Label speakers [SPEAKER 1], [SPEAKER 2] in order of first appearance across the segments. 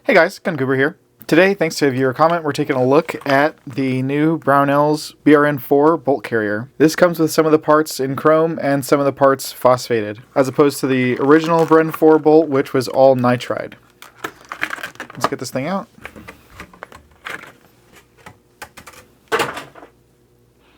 [SPEAKER 1] Hey guys, Gun Goober here. Today, thanks to a viewer comment, we're taking a look at the new Brownells BRN4 bolt carrier. This comes with some of the parts in chrome and some of the parts phosphated, as opposed to the original BRN4 bolt, which was all nitride. Let's get this thing out.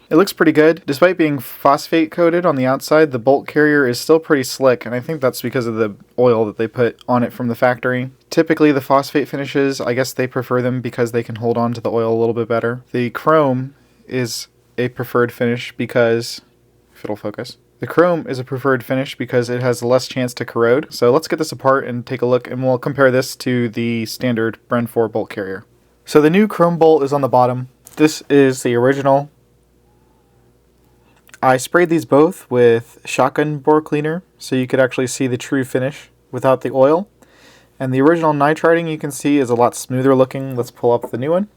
[SPEAKER 1] It looks pretty good. Despite being phosphate coated on the outside, the bolt carrier is still pretty slick, and I think that's because of the oil that they put on it from the factory. Typically the phosphate finishes, I guess they prefer them because they can hold on to the oil a little bit better. The chrome is a preferred finish because, if it'll focus, the chrome is a preferred finish because it has less chance to corrode. So let's get this apart and take a look, and we'll compare this to the standard BRN4 bolt carrier. So the new chrome bolt is on the bottom. This is the original. I sprayed these both with shotgun bore cleaner so you could actually see the true finish without the oil. And the original nitriding you can see is a lot smoother looking. Let's pull up the new one.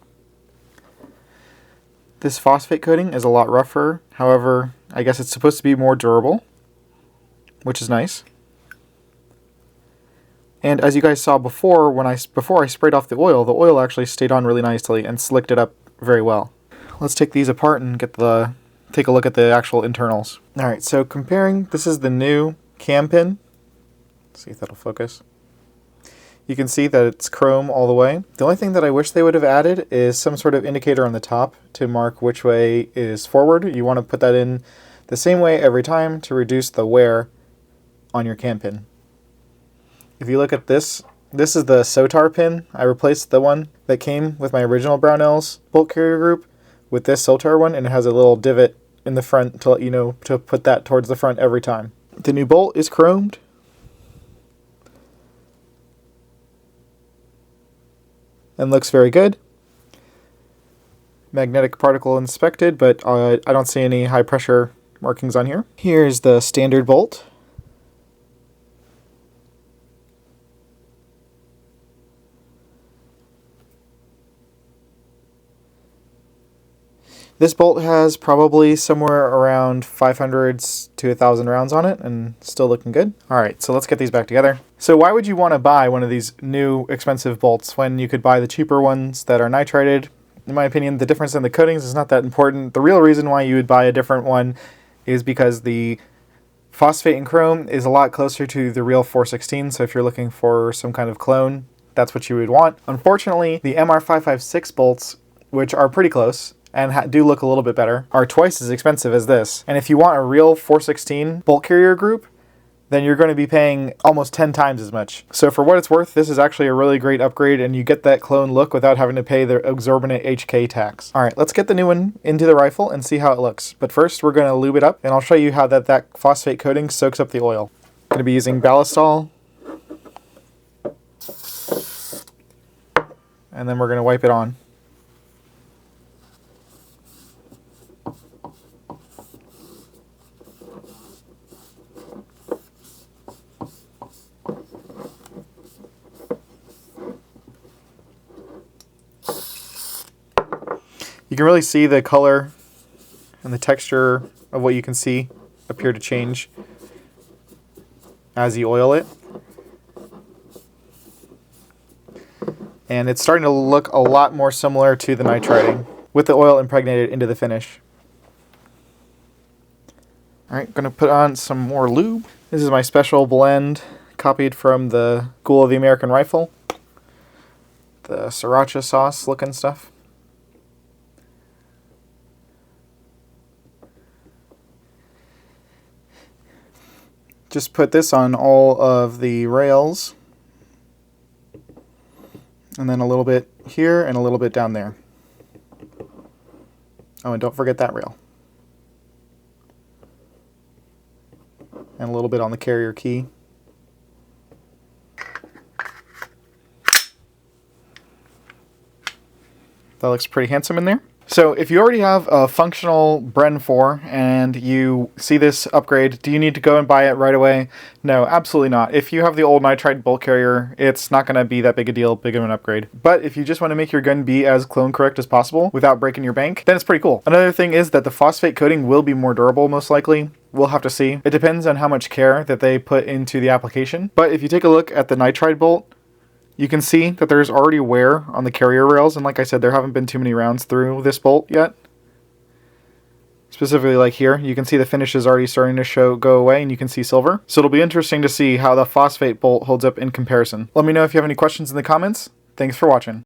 [SPEAKER 1] This phosphate coating is a lot rougher. However, I guess it's supposed to be more durable, which is nice. And as you guys saw before, before I sprayed off the oil actually stayed on really nicely and slicked it up very well. Let's take these apart and take a look at the actual internals. Alright, so comparing, this is the new cam pin. Let's see if that'll focus. You can see that it's chrome all the way. The only thing that I wish they would have added is some sort of indicator on the top to mark which way is forward. You want to put that in the same way every time to reduce the wear on your cam pin. If you look at this, this is the SOTAR pin. I replaced the one that came with my original Brownells bolt carrier group with this SOTAR one, and it has a little divot in the front to let you know to put that towards the front every time. The new bolt is chromed. And looks very good. Magnetic particle inspected, but I don't see any high pressure markings on here. Here's the standard bolt. This bolt has probably somewhere around 500 to 1,000 rounds on it, and still looking good. Alright, so let's get these back together. So why would you want to buy one of these new expensive bolts when you could buy the cheaper ones that are nitrided? In my opinion, the difference in the coatings is not that important. The real reason why you would buy a different one is because the phosphate and chrome is a lot closer to the real 416, so if you're looking for some kind of clone, that's what you would want. Unfortunately, the MR556 bolts, which are pretty close, and do look a little bit better, are twice as expensive as this. And if you want a real 416 bolt carrier group, then you're going to be paying almost 10 times as much. So for what it's worth, this is actually a really great upgrade, and you get that clone look without having to pay the exorbitant HK tax. Alright, let's get the new one into the rifle and see how it looks. But first, we're going to lube it up, and I'll show you how that phosphate coating soaks up the oil. I'm going to be using Ballistol, and then we're going to wipe it on. You can really see the color and the texture of what you can see appear to change as you oil it. And it's starting to look a lot more similar to the nitriding with the oil impregnated into the finish. Alright, going to put on some more lube. This is my special blend copied from the School of the American Rifle. The sriracha sauce looking stuff. Just put this on all of the rails, and then a little bit here and a little bit down there. Oh, and don't forget that rail. And a little bit on the carrier key. That looks pretty handsome in there. So if you already have a functional BRN4 and you see this upgrade, do you need to go and buy it right away? No, absolutely not. If you have the old nitride bolt carrier, it's not going to be that big of an upgrade. But if you just want to make your gun be as clone correct as possible without breaking your bank, then it's pretty cool. Another thing is that the phosphate coating will be more durable, most likely. We'll have to see. It depends on how much care that they put into the application. But if you take a look at the nitride bolt, You can see that there's already wear on the carrier rails, and like I said, there haven't been too many rounds through this bolt yet. Specifically like here, you can see the finish is already starting to go away, and you can see silver. So it'll be interesting to see how the phosphate bolt holds up in comparison. Let me know if you have any questions in the comments. Thanks for watching.